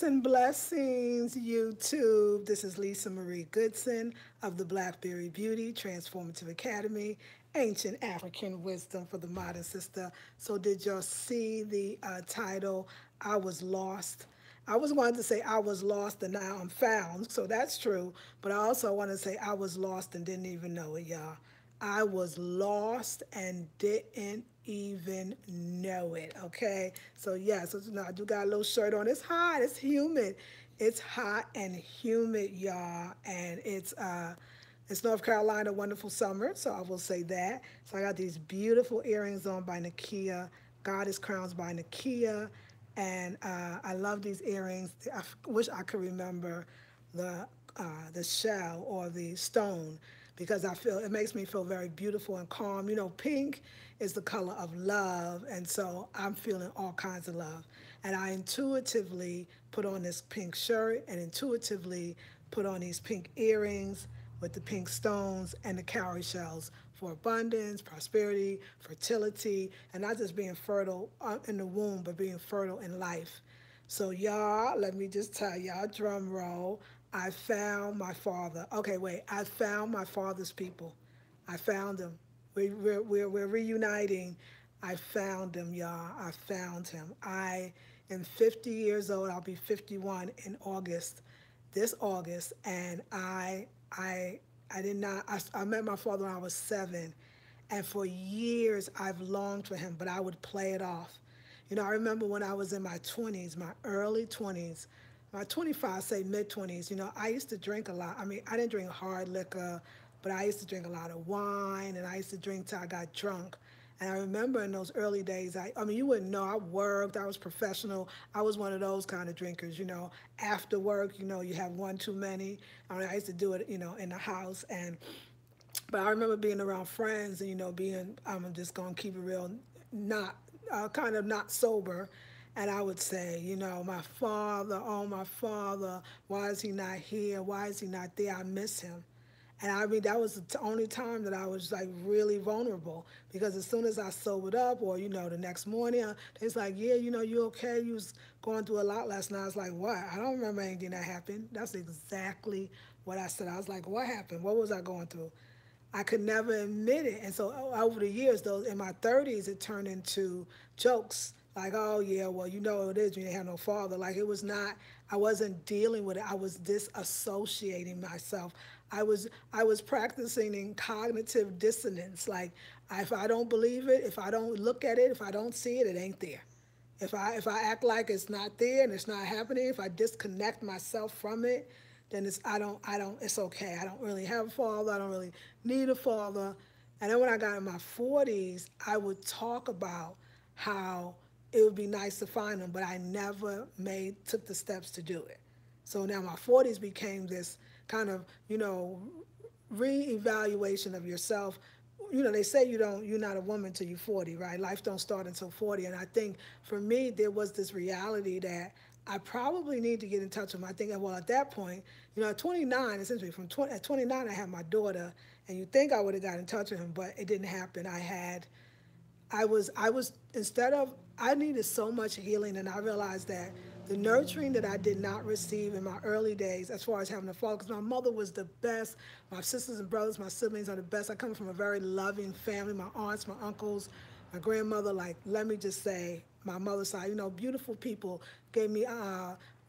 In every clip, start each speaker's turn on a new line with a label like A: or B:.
A: And blessings, YouTube. This is Lisa Marie Goodson of the Blackberry Beauty Transformative Academy, Ancient African Wisdom for the Modern Sister. So, did y'all see the title? I was lost. I was wanting to say I was lost and now I'm found, so that's true. But I also want to say I was lost and didn't even know it, y'all. I was lost and didn't even know it. Okay. So yeah, so now I do got a little shirt on. It's hot, it's humid. It's hot and humid, y'all. And it's North Carolina, wonderful summer. So I will say that. So I got these beautiful earrings on by Nakia, Goddess Crowns by Nakia. And I love these earrings. I wish I could remember the the shell or the stone because I feel it makes me feel very beautiful and calm. You know, pink is the color of love, and so I'm feeling all kinds of love. And I intuitively put on this pink shirt and intuitively put on these pink earrings with the pink stones and the cowrie shells for abundance, prosperity, fertility, and not just being fertile in the womb, but being fertile in life. So, y'all, let me just tell y'all, drum roll. I found my father. Okay, wait. I found my father's people. I found him. We're reuniting. I found him, y'all. I found him. I am 50 years old. I'll be 51 in August, this August. And I did not, I met my father when I was 7. And for years, I've longed for him, but I would play it off. You know, I remember when I was in my 20s, my early 20s, my 25, say mid 20s, you know, I used to drink a lot. I mean, I didn't drink hard liquor, but I used to drink a lot of wine and I used to drink till I got drunk. And I remember in those early days, I mean, you wouldn't know. I worked, I was professional. I was one of those kind of drinkers, you know. After work, you know, you have one too many. I mean, I used to do it, you know, in the house. But I remember being around friends and, you know, I'm just going to keep it real, not, kind of not sober. And I would say, you know, my father, oh, my father, why is he not here? Why is he not there? I miss him. And I mean, that was the only time that I was like really vulnerable because as soon as I sobered up or, you know, the next morning, it's like, yeah, you know, you okay? You was going through a lot last night. I was like, what? I don't remember anything that happened. That's exactly what I said. I was like, what happened? What was I going through? I could never admit it. And so over the years, though, in my 30s, it turned into jokes like, oh, yeah, well, you know what it is, you didn't have no father. Like, it was not, I wasn't dealing with it. I was disassociating myself. I was practicing in cognitive dissonance. Like, if I don't believe it, if I don't look at it, if I don't see it, it ain't there. If I act like it's not there and it's not happening, if I disconnect myself from it, then I don't it's okay. I don't really have a father. I don't really need a father. And then when I got in my 40s, I would talk about how it would be nice to find them, but I never made took the steps to do it. So now my 40s became this kind of, you know, reevaluation of yourself. You know, they say you're not a woman till you're 40, right? Life don't start until 40. And I think for me, there was this reality that I probably need to get in touch with him. I think, well, at that point, you know, at 29, essentially at 29, I had my daughter, and you think I would have got in touch with him, but it didn't happen. I was instead of I needed so much healing, and I realized that the nurturing that I did not receive in my early days, as far as having a father, because my mother was the best, my sisters and brothers, my siblings are the best. I come from a very loving family. My aunts, my uncles, my grandmother. Like, let me just say, my mother's side, you know, beautiful people gave me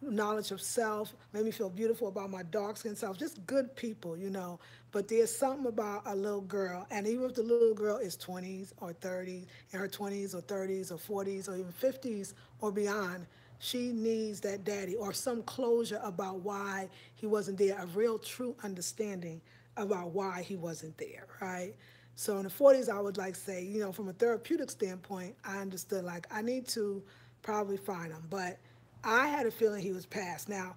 A: knowledge of self, made me feel beautiful about my dark skin self, just good people, you know. But there's something about a little girl, and even if the little girl is 20s or 30s, in her 20s or 30s or 40s or even 50s or beyond, she needs that daddy or some closure about why he wasn't there, a real true understanding about why he wasn't there, right? So in the 40s, I would like say, you know, from a therapeutic standpoint, I understood like I need to probably find him. But I had a feeling he was passed. Now,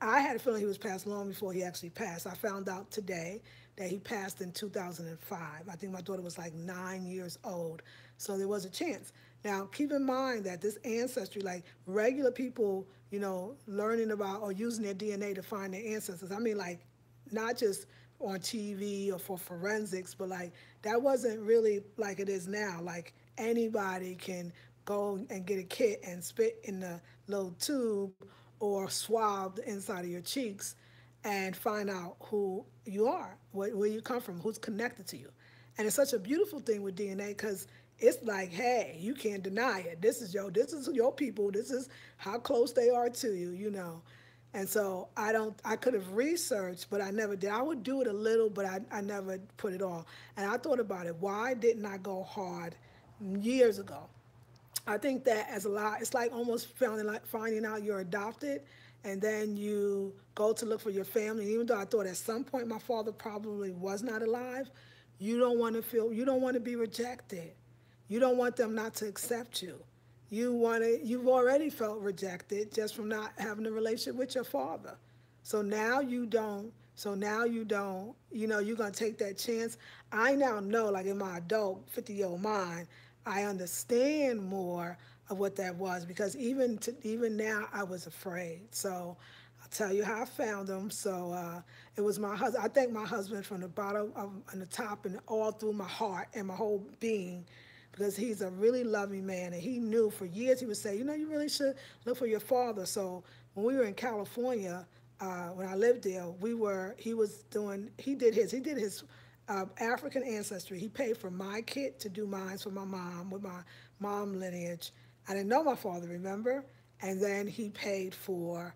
A: I had a feeling he was passed long before he actually passed. I found out today that he passed in 2005. I think my daughter was like 9 years old. So there was a chance. Now, keep in mind that this ancestry, like regular people, you know, learning about or using their DNA to find their ancestors, I mean, like, not just on TV or for forensics, but like that wasn't really like it is now. Like anybody can go and get a kit and spit in the little tube or swab the inside of your cheeks and find out who you are, where you come from, who's connected to you. And it's such a beautiful thing with DNA because it's like, hey, you can't deny it. This is your people. This is how close they are to you, you know. And so I could have researched, but I never did. I would do it a little, but I never put it all. And I thought about it. Why didn't I go hard years ago? I think that as a lot, it's like almost finding out you're adopted, and then you go to look for your family. Even though I thought at some point my father probably was not alive, you don't want to be rejected. You don't want them not to accept you. You've already felt rejected just from not having a relationship with your father. So now you don't, you're going to take that chance. I now know, like in my adult 50-year-old mind, I understand more of what that was because even now I was afraid. So I'll tell you how I found him. So it was my husband. I thank my husband from the bottom of and the top and all through my heart and my whole being because he's a really loving man. And he knew for years, he would say, you really should look for your father. So when we were in California, when I lived there, he did his African ancestry. He paid for my kit to do mine for my mom with my mom lineage. I didn't know my father, remember? And then he paid for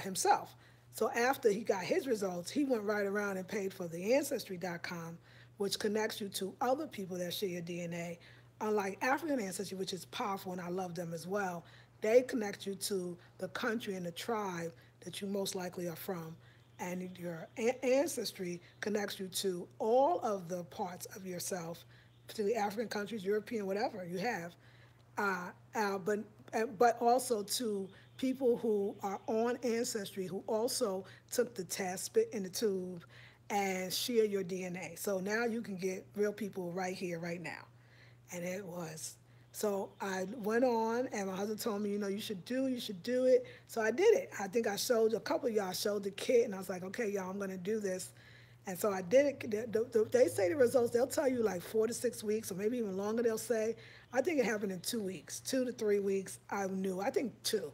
A: himself. So after he got his results, he went right around and paid for the Ancestry.com, which connects you to other people that share your DNA. Unlike African Ancestry, which is powerful and I love them as well, they connect you to the country and the tribe that you most likely are from. And your ancestry connects you to all of the parts of yourself, particularly African countries, European, whatever you have, uh, uh, but but also to people who are on Ancestry who also took the test, spit in the tube, and share your DNA. So now you can get real people right here, right now. And it was. So I went on, and my husband told me, you should do it. So I did it. I think I showed a couple of y'all showed the kit, and I was like, okay, y'all, I'm going to do this. And so I did it. They say the results, they'll tell you like 4 to 6 weeks, or maybe even longer, they'll say. I think it happened in 2 weeks, 2 to 3 weeks. I knew. I think two.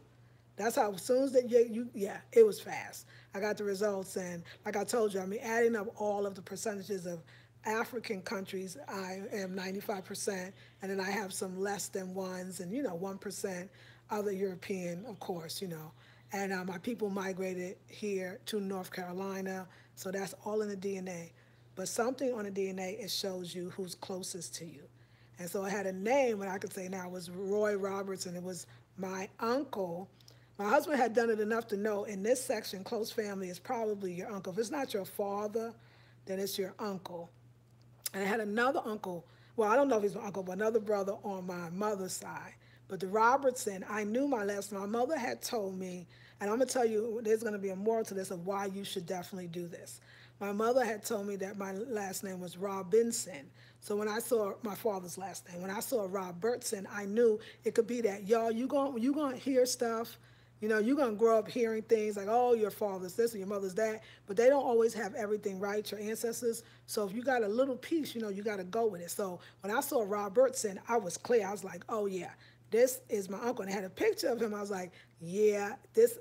A: That's how, as soon as that, yeah, it was fast. I got the results, and like I told you, I mean, adding up all of the percentages of African countries, I am 95%, and then I have some less than ones, and 1% other European, of course, and my people migrated here to North Carolina, so that's all in the DNA. But something on the DNA, it shows you who's closest to you. And so I had a name, and I could say now it was Roy Robertson. It was my uncle. My husband had done it enough to know in this section, close family is probably your uncle. If it's not your father, then it's your uncle. And I had another uncle. Well, I don't know if he's my uncle, but another brother on my mother's side. But the Robertson, I knew my last name. My mother had told me, and I'm going to tell you, there's going to be a moral to this of why you should definitely do this. My mother had told me that my last name was Robinson. So when I saw my father's last name, when I saw Robertson, I knew it could be that. Y'all, you gonna hear stuff. You're going to grow up hearing things like, oh, your father's this or your mother's that, but they don't always have everything right, your ancestors. So if you got a little piece, you got to go with it. So when I saw Robertson, I was clear. I was like, oh, yeah, this is my uncle. And I had a picture of him. I was like, yeah,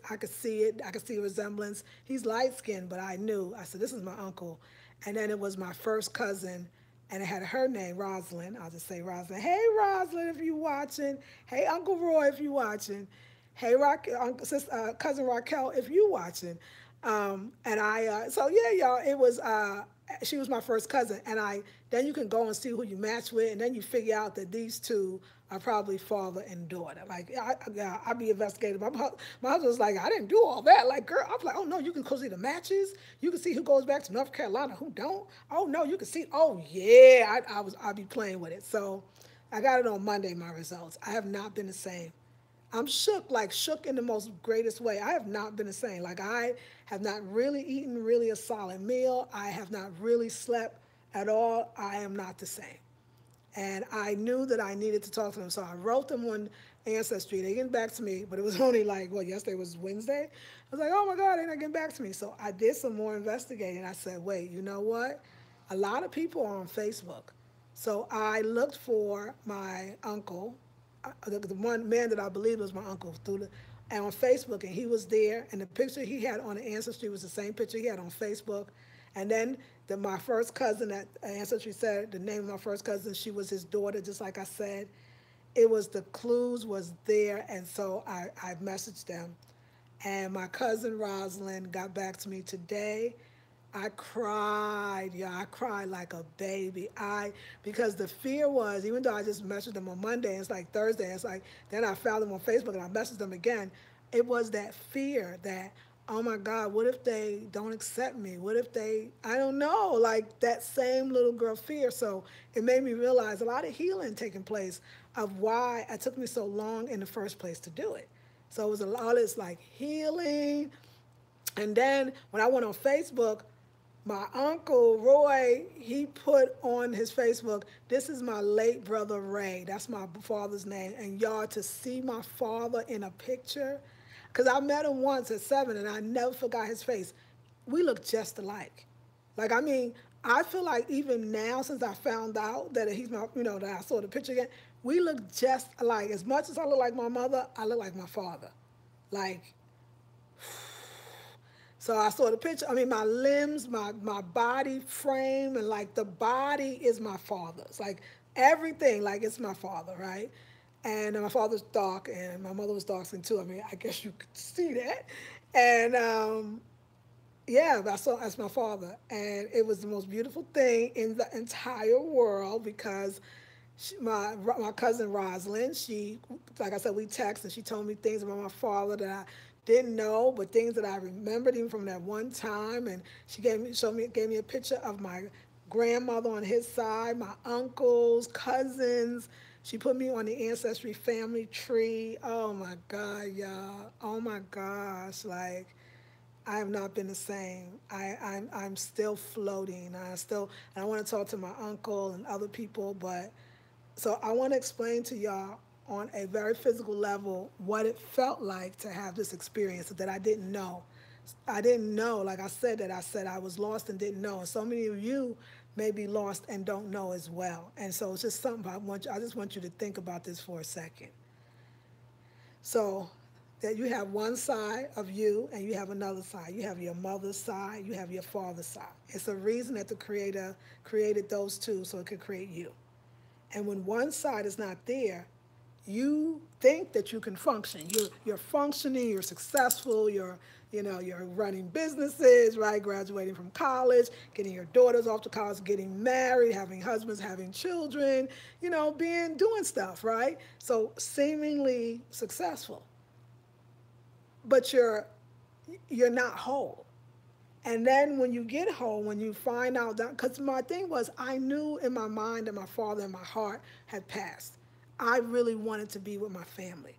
A: I could see it. I could see a resemblance. He's light-skinned, but I knew. I said, this is my uncle. And then it was my first cousin, and it had her name, Rosalind. I'll just say Rosalind. Hey, Rosalind, if you watching. Hey, Uncle Roy, if you watching. Hey, cousin Raquel, if you watching, and so yeah, y'all, it was, she was my first cousin, and then you can go and see who you match with, and then you figure out that these two are probably father and daughter. Like, I be investigating. My husband was like, I didn't do all that. Like, girl, I'm like, oh no, you can go see the matches. You can see who goes back to North Carolina, who don't. Oh no, you can see. Oh yeah, I be playing with it. So I got it on Monday. My results. I have not been the same. I'm shook, like shook in the most greatest way. I have not been the same. Like I have not really eaten really a solid meal. I have not really slept at all. I am not the same. And I knew that I needed to talk to them. So I wrote them on Ancestry. They getting back to me, but it was only like, yesterday was Wednesday. I was like, oh my God, they're not getting back to me. So I did some more investigating. I said, wait, you know what? A lot of people are on Facebook. So I looked for my uncle, the one man that I believed was my uncle through the, and on Facebook, and he was there, and the picture he had on the Ancestry was the same picture he had on Facebook. And then my first cousin at Ancestry said the name of my first cousin, she was his daughter, just like I said. It was the clues was there, and so I messaged them. And my cousin Rosalind got back to me today. I cried, yeah, I cried like a baby. Because the fear was, even though I just messaged them on Monday, it's like Thursday, it's like, then I found them on Facebook and I messaged them again. It was that fear that, oh my God, what if they don't accept me? What if they, I don't know, like that same little girl fear. So it made me realize a lot of healing taking place of why it took me so long in the first place to do it. So it was a lot of this like healing. And then when I went on Facebook, my uncle Roy, he put on his Facebook, this is my late brother Ray. That's my father's name. And y'all, to see my father in a picture, because I met him once at 7 and I never forgot his face. We look just alike. Like, I mean, I feel like even now, since I found out that he's my, that I saw the picture again, we look just alike. As much as I look like my mother, I look like my father. Like, so I saw the picture. I mean, my limbs, my body frame, and like the body is my father's. Like everything, like it's my father, right? And my father's dark, and my mother was dark skinned too. I mean, I guess you could see that. And yeah, I saw that's my father, and it was the most beautiful thing in the entire world because my cousin Rosalind, she, like I said, we text and she told me things about my father that I didn't know, but things that I remembered even from that one time. And she gave me a picture of my grandmother on his side, my uncles, cousins. She put me on the Ancestry family tree. Oh my God, y'all. Oh my gosh. Like, I have not been the same. I'm still floating. I want to talk to my uncle and other people, but so I want to explain to y'all on a very physical level what it felt like to have this experience that I didn't know. I didn't know, like I said, I was lost and didn't know. And so many of you may be lost and don't know as well. And so it's just something I just want you to think about this for a second. So that you have one side of you and you have another side. You have your mother's side, you have your father's side. It's a reason that the Creator created those two so it could create you. And when one side is not there, you think that you can function. You're functioning, you're successful, you're running businesses, right? Graduating from college, getting your daughters off to college, getting married, having husbands, having children, doing stuff, right? So seemingly successful. But you're not whole. And then when you get home, when you find out that, because my thing was, I knew in my mind that my father and my heart had passed. I really wanted to be with my family.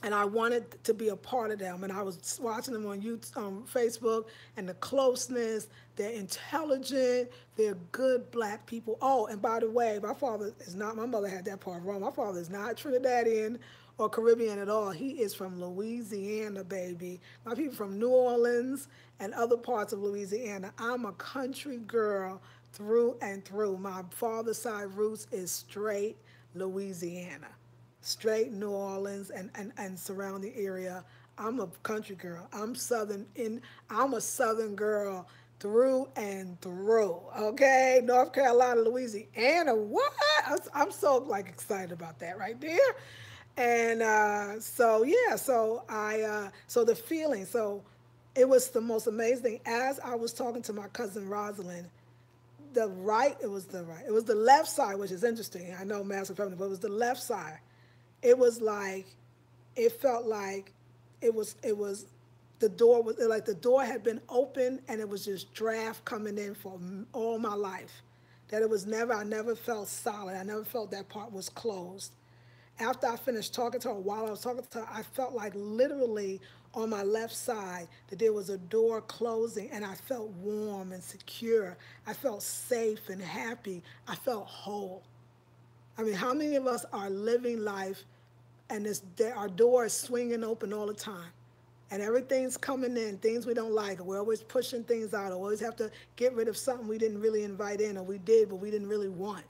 A: And I wanted to be a part of them. And I was watching them on YouTube, Facebook, and the closeness, they're intelligent, they're good black people. Oh, and by the way, my mother had that part wrong. My father is not Trinidadian or Caribbean at all. He is from Louisiana, baby. My people from New Orleans and other parts of Louisiana. I'm a country girl through and through. My father's side roots is straight Louisiana, straight New Orleans and surrounding area. I'm a country girl. I'm a Southern girl through and through. Okay, North Carolina, Louisiana. What? I'm so like excited about that right there. And so yeah, so the feeling. So it was the most amazing thing. As I was talking to my cousin Rosalind, it was the left side, which is interesting. I know masculine feminine, but it was the left side. It was like, it felt like the door was like the door had been open and it was just draft coming in for all my life. That I never felt solid. I never felt that part was closed. After I finished talking to her, while I was talking to her, I felt like literally on my left side that there was a door closing and I felt warm and secure. I felt safe and happy. I felt whole. I mean, how many of us are living life and our door is swinging open all the time? And everything's coming in, things we don't like, or we're always pushing things out, or we always have to get rid of something we didn't really invite in, or we did, but we didn't really want.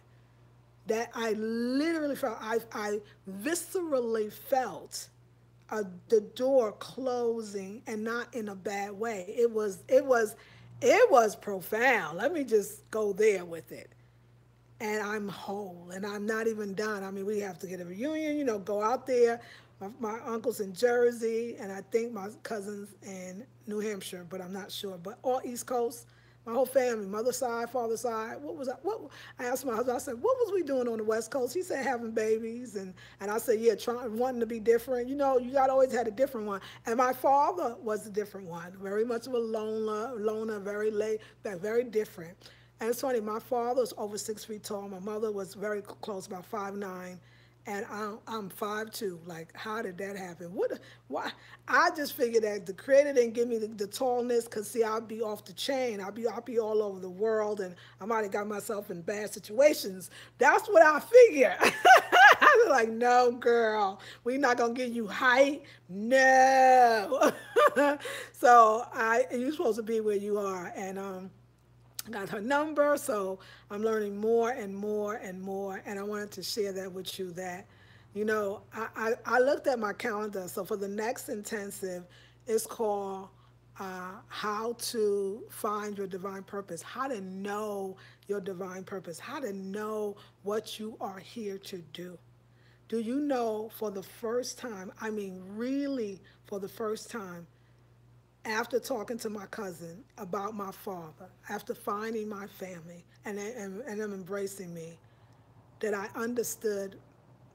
A: That I literally felt, I viscerally felt the door closing, and not in a bad way. It was profound. Let me just go there with it. And I'm whole, and I'm not even done. I mean, we have to get a reunion, go out there. My uncle's in Jersey, and I think my cousins in New Hampshire, but I'm not sure. But all East Coast, my whole family, mother side, father side. I asked my husband, I said, what was we doing on the West Coast? He said having babies, and I said, yeah, trying, wanting to be different. You got always had a different one. And my father was a different one, very much of a loner, very late, very different. And it's funny, my father was over 6 feet tall. My mother was very close, about 5'9", and I'm 5'2". Like, how did that happen? Why? I just figured that the creator didn't give me the tallness, because see, I'd be off the chain. I'd be all over the world, and I might have got myself in bad situations. That's what I figure. I was like, no, girl, we're not gonna give you height. No. So you're supposed to be where you are, and I got her number, so I'm learning more and more and more, and I wanted to share that with you. That, I looked at my calendar. So for the next intensive, it's called How to Find Your Divine Purpose, how to know your divine purpose, how to know what you are here to do. Do you know, for the first time, I mean, really for the first time, after talking to my cousin about my father, after finding my family and them embracing me, that I understood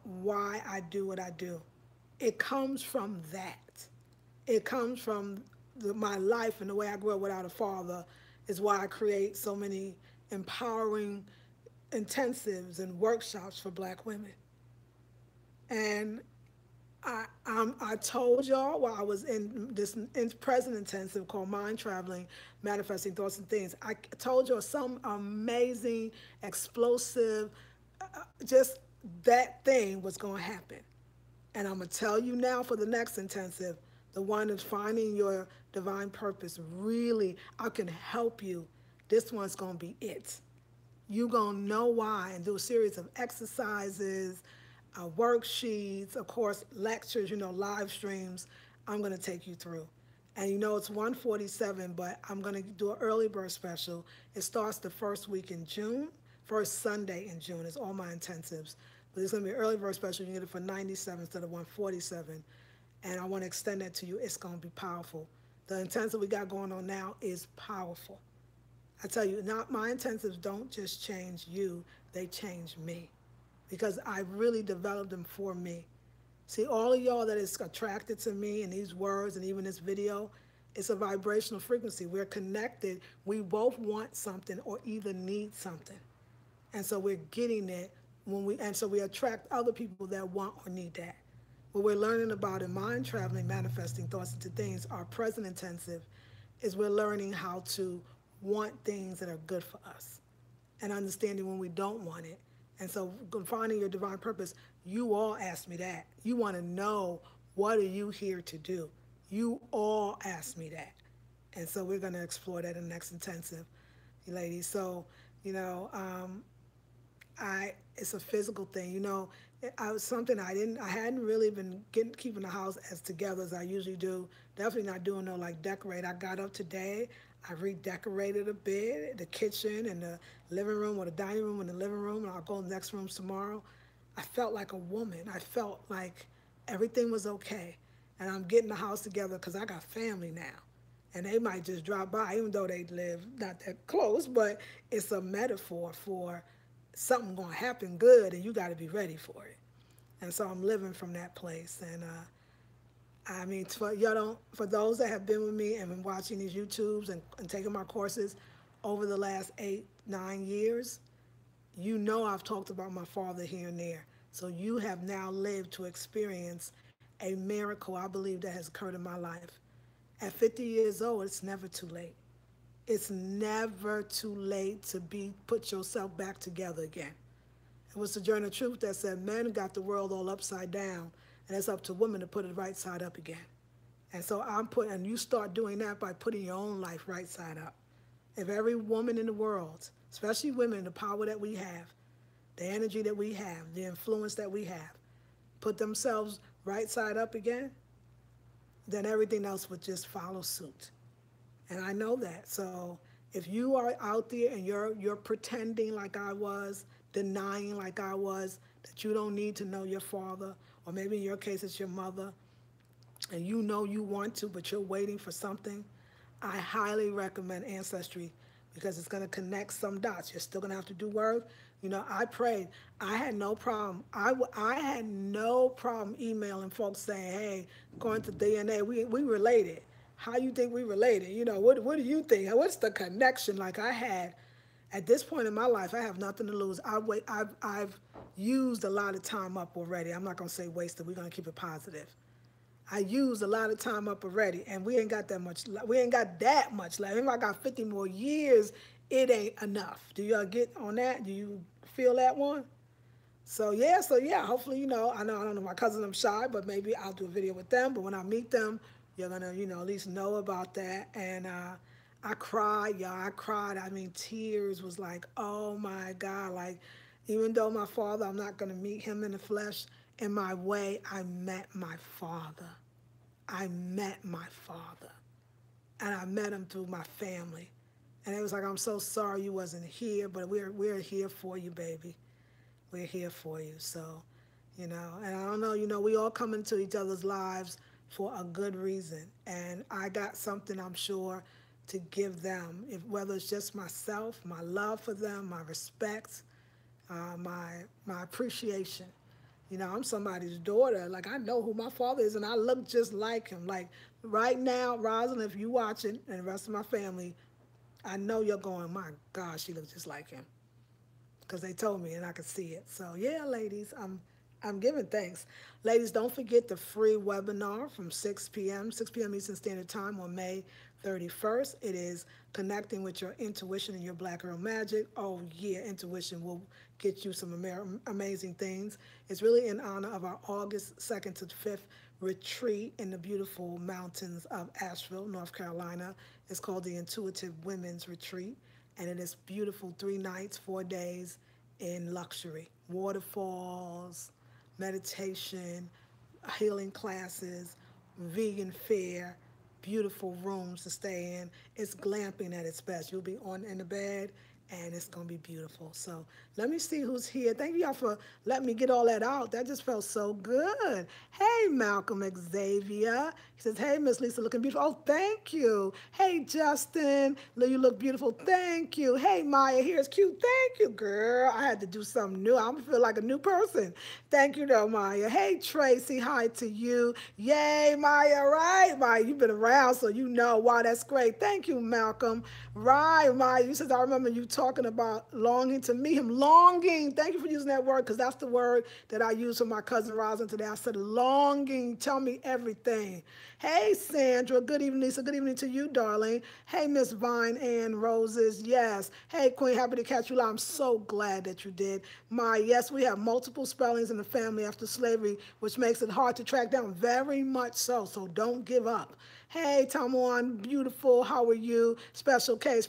A: why I do what I do. It comes from that. It comes from my life, and the way I grew up without a father is why I create so many empowering intensives and workshops for Black women. And I told y'all while I was in this present intensive called Mind Traveling, Manifesting Thoughts and Things. I told y'all some amazing, explosive, just that thing was going to happen. And I'm going to tell you now for the next intensive, the one of finding your divine purpose. Really, I can help you. This one's going to be it. You're going to know why, and do a series of exercises, worksheets, of course, lectures, live streams. I'm going to take you through. And it's 147, but I'm going to do an early bird special. It starts the first week in June, first Sunday in June. It's all my intensives. But it's going to be an early bird special. You get it for 97 instead of 147. And I want to extend that to you. It's going to be powerful. The intensive we got going on now is powerful. I tell you, not my intensives don't just change you, they change me, because I really developed them for me. See, all of y'all that is attracted to me and these words and even this video, it's a vibrational frequency. We're connected. We both want something or either need something. And so we're getting it and so we attract other people that want or need that. What we're learning about in Mind Traveling, Manifesting Thoughts into Things, our present intensive, is we're learning how to want things that are good for us and understanding when we don't want it. And so finding your divine purpose, you all asked me that. You want to know, what are you here to do? You all asked me that. And so we're going to explore that in the next intensive, ladies. So, it's a physical thing. I was something I hadn't really been keeping the house as together as I usually do. Definitely not doing no like decorate. I got up today. I redecorated a bit, the kitchen and the living room, or the dining room and the living room, and I'll go in the next rooms tomorrow. I felt like a woman. I felt like everything was okay. And I'm getting the house together because I got family now. And they might just drop by, even though they live not that close, but it's a metaphor for something going to happen good, and you got to be ready for it. And so I'm living from that place. And I mean, for those that have been with me and been watching these YouTubes and taking my courses over the last 8, 9 years, I've talked about my father here and there. So you have now lived to experience a miracle, I believe, that has occurred in my life. At 50 years old, it's never too late. It's never too late to put yourself back together again. It was the Journey of Truth that said men got the world all upside down, and it's up to women to put it right side up again. And so and you start doing that by putting your own life right side up. If every woman in the world, especially women, the power that we have, the energy that we have, the influence that we have, put themselves right side up again, then everything else would just follow suit. And I know that. So if you are out there and you're pretending like I was, denying like I was, that you don't need to know your father, or maybe in your case it's your mother, and you know you want to, but you're waiting for something, I highly recommend Ancestry because it's going to connect some dots. You're still going to have to do work. You know, I prayed. I had no problem. I had no problem emailing folks saying, hey, going to DNA, we related. How you think we related? You know, what do you think? What's the connection? Like I had, at this point in my life, I have nothing to lose. I've used a lot of time up already. I'm not going to say wasted. We're going to keep it positive. I used a lot of time up already, and we ain't got that much. We ain't got that much left. If I got 50 more years, it ain't enough. Do y'all get on that? Do you feel that one? So yeah. Hopefully, I don't know my cousins. I'm shy, but maybe I'll do a video with them. But when I meet them, you're gonna, at least know about that. And I cried, y'all. I cried. I mean, tears was like, oh my God. Like, even though my father, I'm not gonna meet him in the flesh. In my way, I met my father. I met my father. And I met him through my family. And it was like, I'm so sorry you wasn't here, but we're here for you, baby. We're here for you. So, and I don't know, we all come into each other's lives for a good reason. And I got something, I'm sure, to give them, whether it's just myself, my love for them, my respect, my appreciation. I'm somebody's daughter. Like, I know who my father is, and I look just like him. Like, right now, Rosalind, if you watching, and the rest of my family, I know you're going, my gosh, she looks just like him. Because they told me, and I could see it. So, yeah, ladies, I'm giving thanks. Ladies, don't forget the free webinar from 6 p.m. Eastern Standard Time on May 31st. It is connecting with your intuition and your Black Girl Magic. Oh, yeah, intuition will get you some amazing things. It's really in honor of our August 2nd to 5th retreat in the beautiful mountains of Asheville, North Carolina. It's called the Intuitive Women's Retreat, and it is beautiful, 3 nights, 4 days in luxury. Waterfalls, meditation, healing classes, vegan fare, beautiful rooms to stay in. It's glamping at its best. You'll be in the bed, and it's going to be beautiful. So let me see who's here. Thank y'all for letting me get all that out. That just felt so good. Hey, Malcolm Xavier. He says, hey, Miss Lisa, looking beautiful. Oh, thank you. Hey, Justin, you look beautiful. Thank you. Hey, Maya, here's cute. Thank you, girl. I had to do something new. I feel like a new person. Thank you, though, Maya. Hey, Tracy, hi to you. Yay, Maya, right? Maya, you've been around, so you know. Wow, that's great. Thank you, Malcolm. Right, Maya, you said, I remember you talking about longing to meet him. Longing. Thank you for using that word, because that's the word that I used for my cousin Rosalind today. I said, longing. Tell me everything. Hey, Sandra. Good evening, Lisa. Good evening to you, darling. Hey, Miss Vine Ann Roses. Yes. Hey, Queen. Happy to catch you live. I'm so glad that you did. Yes, we have multiple spellings in the family after slavery, which makes it hard to track down. Very much so. So don't give up. Hey, Tamwan, beautiful. How are you? Special K,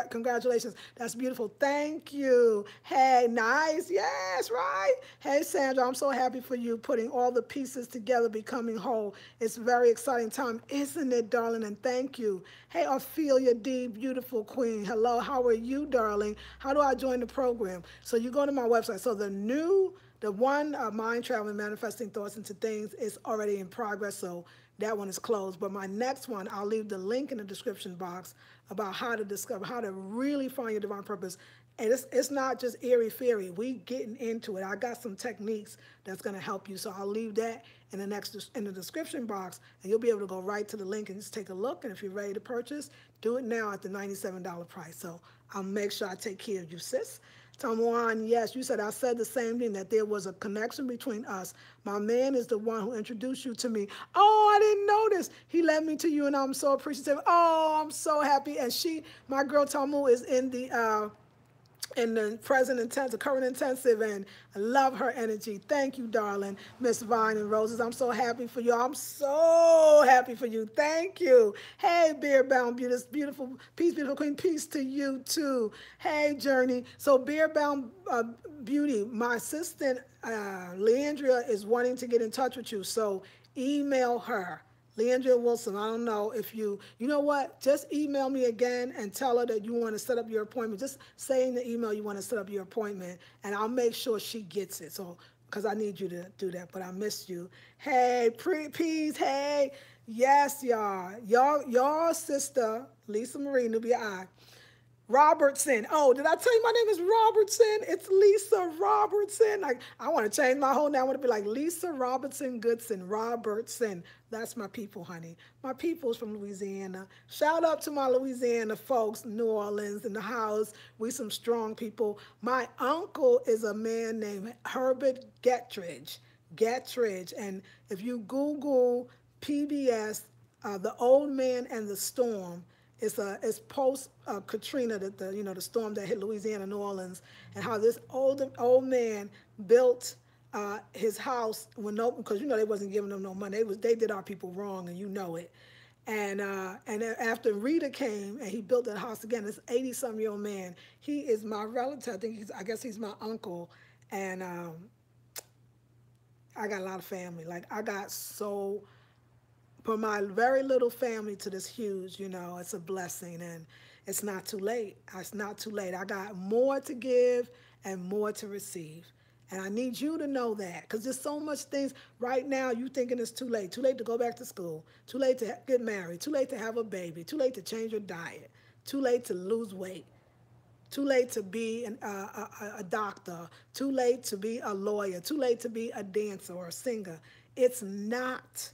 A: congratulations. That's beautiful. Thank you. Hey, nice. Yes, right. Hey, Sandra, I'm so happy for you putting all the pieces together, becoming whole. It's a very exciting time, isn't it, darling? And thank you. Hey, Ophelia D, beautiful queen. Hello, how are you, darling? How do I join the program? So you go to my website. So the one, Mind Traveling, Manifesting Thoughts into Things, is already in progress. So that one is closed. But my next one, I'll leave the link in the description box about how to discover, how to really find your divine purpose. And it's not just airy-fairy. We getting into it. I got some techniques that's going to help you. So I'll leave that in the description box, and you'll be able to go right to the link and just take a look. And if you're ready to purchase, do it now at the $97 price. So I'll make sure I take care of you, sis. Tamwan, yes, you said I said the same thing, that there was a connection between us. My man is the one who introduced you to me. Oh, I didn't notice. He led me to you, and I'm so appreciative. Oh, I'm so happy. And my girl Tamu, is in the present intensive, current intensive, and I love her energy. Thank you, darling, Miss Vine and Roses. I'm so happy for you. I'm so happy for you. Thank you. Hey, Beard Bound beautiful peace, beautiful queen. Peace to you too. Hey, Journey. So Beard Bound Beauty, my assistant Leandria is wanting to get in touch with you. So email her. Leandria Wilson, I don't know if you know what? Just email me again and tell her that you want to set up your appointment. Just say in the email you want to set up your appointment, and I'll make sure she gets it. So, because I need you to do that, but I missed you. Hey, Peas, hey. Yes, y'all. Y'all sister, Lisa Marie, Nubia I. Robertson. Oh, did I tell you my name is Robertson? It's Lisa Robertson. Like, I want to change my whole name. I want to be like Lisa Robertson Goodson. Robertson. That's my people, honey. My people's from Louisiana. Shout out to my Louisiana folks, New Orleans in the house. We some strong people. My uncle is a man named Herbert Gettridge. Gettridge. And if you Google PBS, The Old Man and the Storm, it's post Katrina, the storm that hit Louisiana, New Orleans, and how this old man built his house when because they wasn't giving them no money. They did our people wrong, and you know it. And after Rita came and he built that house again, this 80-some-year-old man. He is my relative. I guess he's my uncle, and I got a lot of family. Like I got so from my very little family to this huge, it's a blessing, and it's not too late. It's not too late. I got more to give and more to receive. And I need you to know that because there's so much things right now you thinking it's too late. Too late to go back to school. Too late to get married. Too late to have a baby. Too late to change your diet. Too late to lose weight. Too late to be a doctor. Too late to be a lawyer. Too late to be a dancer or a singer. It's not.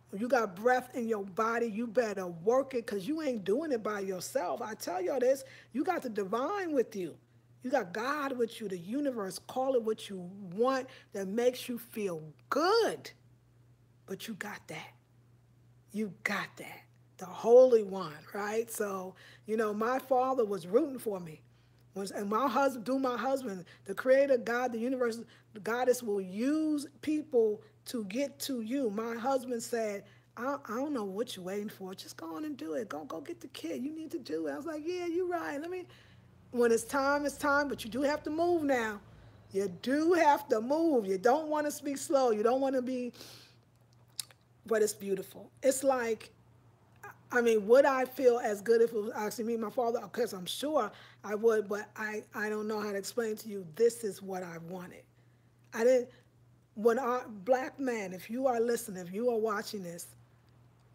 A: When you got breath in your body, you better work it because you ain't doing it by yourself. I tell y'all this, you got the divine with you. You got God with you, the universe, call it what you want that makes you feel good. But you got that. You got that. The Holy One, right? So, my father was rooting for me. And my husband, the creator, God, the universe, the goddess will use people to get to you. My husband said, I don't know what you're waiting for. Just go on and do it. Go get the kid. You need to do it. I was like, yeah, you're right. When it's time, but you do have to move now. You do have to move. You don't want to speak slow. You don't want to be, but it's beautiful. It's like, would I feel as good if it was actually me, my father? Because I'm sure I would, but I don't know how to explain to you, this is what I wanted. I didn't, when our black man, if you are listening, if you are watching this,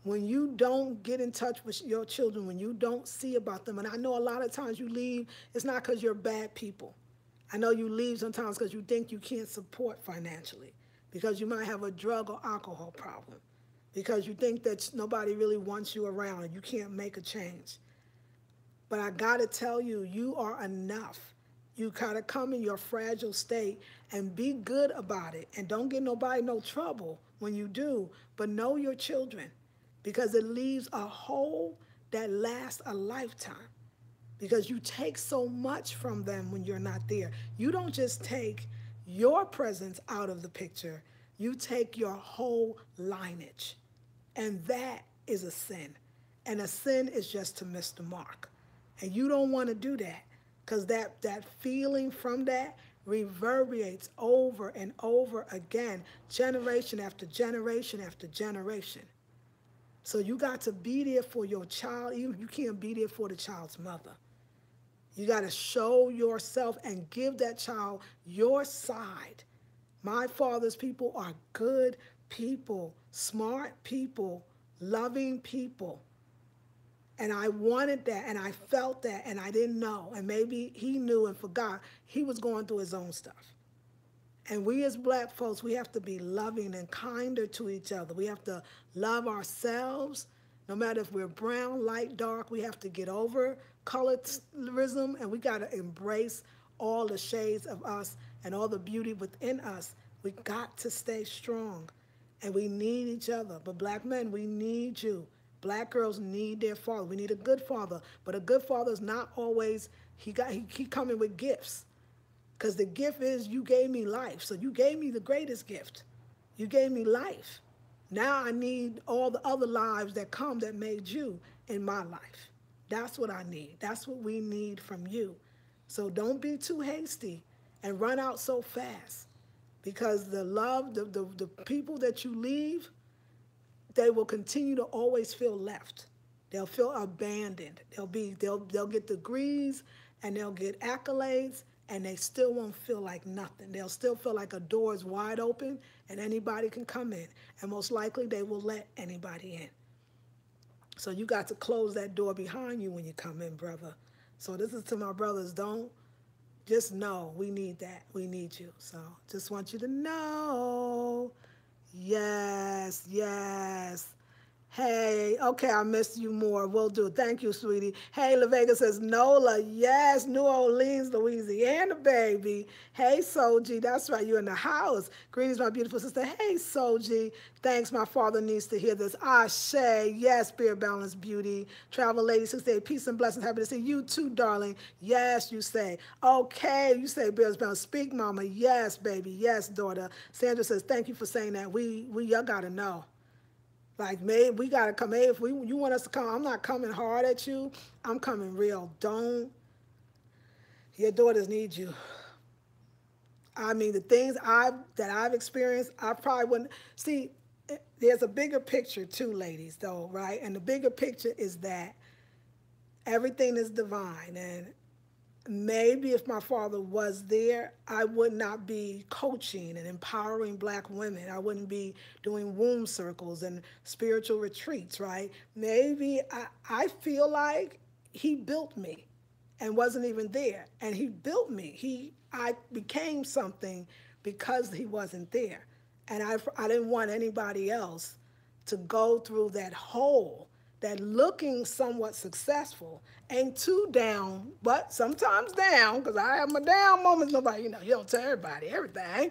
A: when you don't get in touch with your children, when you don't see about them, and I know a lot of times you leave, it's not because you're bad people. I know you leave sometimes because you think you can't support financially, because you might have a drug or alcohol problem, because you think that nobody really wants you around and you can't make a change. But I got to tell you, you are enough. You got to come in your fragile state and be good about it. And don't get nobody no trouble when you do, but know your children because it leaves a hole that lasts a lifetime because you take so much from them when you're not there. You don't just take your presence out of the picture, you take your whole lineage. And that is a sin. And a sin is just to miss the mark. And you don't want to do that because that feeling from that reverberates over and over again, generation after generation after generation. So you got to be there for your child. You can't be there for the child's mother. You got to show yourself and give that child your side. My father's people are good people, smart people, loving people. And I wanted that, and I felt that, and I didn't know. And maybe he knew and forgot. He was going through his own stuff. And we as black folks, we have to be loving and kinder to each other. We have to love ourselves, no matter if we're brown, light, dark. We have to get over colorism, and we got to embrace all the shades of us and all the beauty within us. We got to stay strong, and we need each other. But black men, we need you. Black girls need their father. We need a good father, but a good father is not always, he coming with gifts. Because the gift is you gave me life. So you gave me the greatest gift. You gave me life. Now I need all the other lives that come that made you in my life. That's what I need. That's what we need from you. So don't be too hasty and run out so fast. Because the love, the people that you leave, they will continue to always feel left. They'll feel abandoned. They'll get degrees and they'll get accolades and they still won't feel like nothing. They'll still feel like a door is wide open and anybody can come in. And most likely they will let anybody in. So you got to close that door behind you when you come in, brother. So this is to my brothers. Don't just know we need that. We need you. So just want you to know. Yes, yes. Hey, okay, I missed you more. Will do. Thank you, sweetie. Hey, La Vega says, Nola, yes, New Orleans, Louisiana, baby. Hey, Soji, that's right, you're in the house. Greetings, my beautiful sister. Hey, Soji, thanks, my father needs to hear this. Ashe, yes, Spirit Balance Beauty. Travel Lady 68, peace and blessings. Happy to see you too, darling. Yes, you say. Okay, you say, Spirit Balance. Speak, mama. Yes, baby. Yes, daughter. Sandra says, thank you for saying that. Y'all got to know. Like, maybe we got to come. Hey, if you want us to come, I'm not coming hard at you. I'm coming real. Your daughters need you. I mean, the things that I've experienced, I probably wouldn't. See, there's a bigger picture too, ladies, though, right? And the bigger picture is that everything is divine. And maybe if my father was there, I would not be coaching and empowering Black women. I wouldn't be doing womb circles and spiritual retreats, right? Maybe I feel like he built me and wasn't even there. And he built me. I became something because he wasn't there. And I didn't want anybody else to go through that hole, that looking somewhat successful ain't too down, but sometimes down, because I have my down moments. Nobody, you don't tell everybody everything,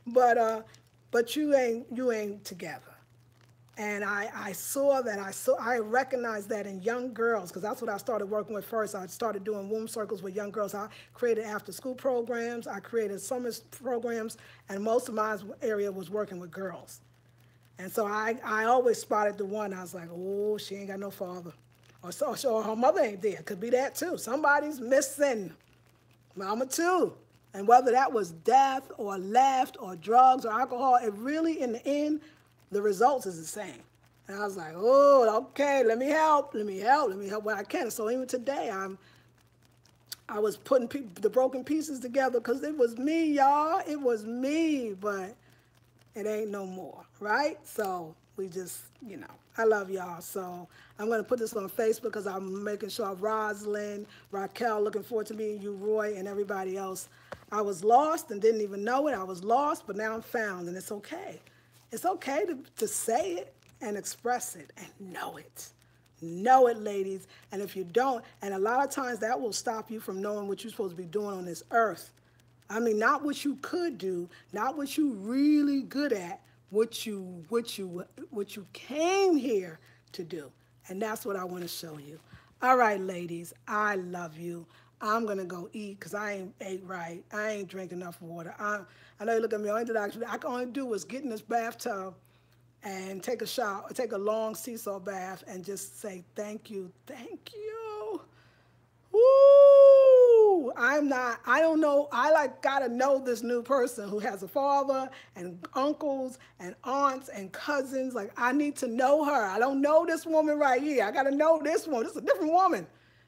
A: but you ain't together. And I recognized that in young girls, because that's what I started working with first. I started doing womb circles with young girls. I created after school programs, I created summer programs, and most of my area was working with girls. And so I always spotted the one. I was like, oh, she ain't got no father. Or her mother ain't there. Could be that too. Somebody's missing. Mama too. And whether that was death or left or drugs or alcohol, it really, in the end, the results is the same. And I was like, oh, okay, let me help what I can. So even today, I was putting the broken pieces together because it was me, y'all. It was me, but it ain't no more, right? So we just, I love y'all. So I'm going to put this on Facebook because I'm making sure Rosalind, Raquel, looking forward to meeting you, Roy, and everybody else. I was lost and didn't even know it. I was lost, but now I'm found, and it's okay. It's okay to say it and express it and know it. Know it, ladies. And if you don't, and a lot of times that will stop you from knowing what you're supposed to be doing on this earth. I mean, not what you could do, not what you really good at, what you came here to do. And that's what I want to show you. All right, ladies, I love you. I'm going to go eat because I ain't ate right. I ain't drink enough water. I know you look at me, I can only do is get in this bathtub and take a shower, take a long sea salt bath and just say, thank you. Woo! I don't know. I gotta know this new person who has a father and uncles and aunts and cousins. Like, I need to know her. I don't know this woman right here. I gotta know this one. This is a different woman.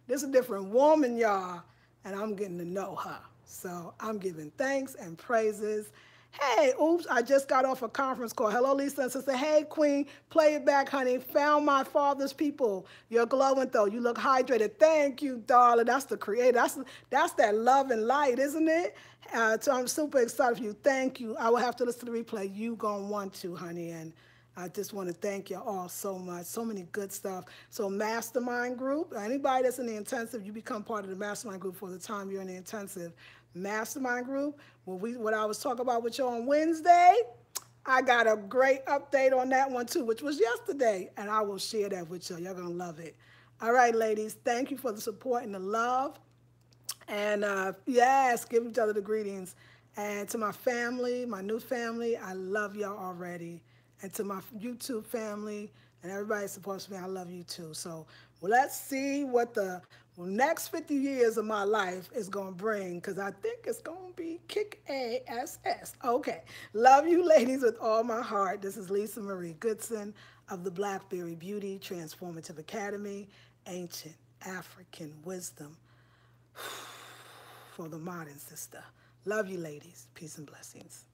A: This is a different woman, y'all. And I'm getting to know her. So I'm giving thanks and praises. Hey, oops, I just got off a conference call. Hello, Lisa and sister. Hey, Queen, play it back, honey. Found my father's people. You're glowing, though. You look hydrated. Thank you, darling. That's the creator. That's that love and light, isn't it? So I'm super excited for you. Thank you. I will have to listen to the replay. You gonna want to, honey. And I just want to thank you all so much. So many good stuff. So mastermind group, anybody that's in the intensive, you become part of the mastermind group for the time you're in the intensive. Mastermind group, what I was talking about with you on Wednesday, I got a great update on that one too, which was yesterday, and I will share that with you. You're going to love it. All right, ladies, thank you for the support and the love. And yes, give each other the greetings. And to my family, my new family, I love y'all already. And to my YouTube family and everybody that supports me, I love you too. So let's see what the next 50 years of my life is going to bring, because I think it's going to be kick-ass. Okay. Love you, ladies, with all my heart. This is Lisa Marie Goodson of the Blackberry Beauty Transformative Academy, Ancient African Wisdom for the Modern Sister. Love you, ladies. Peace and blessings.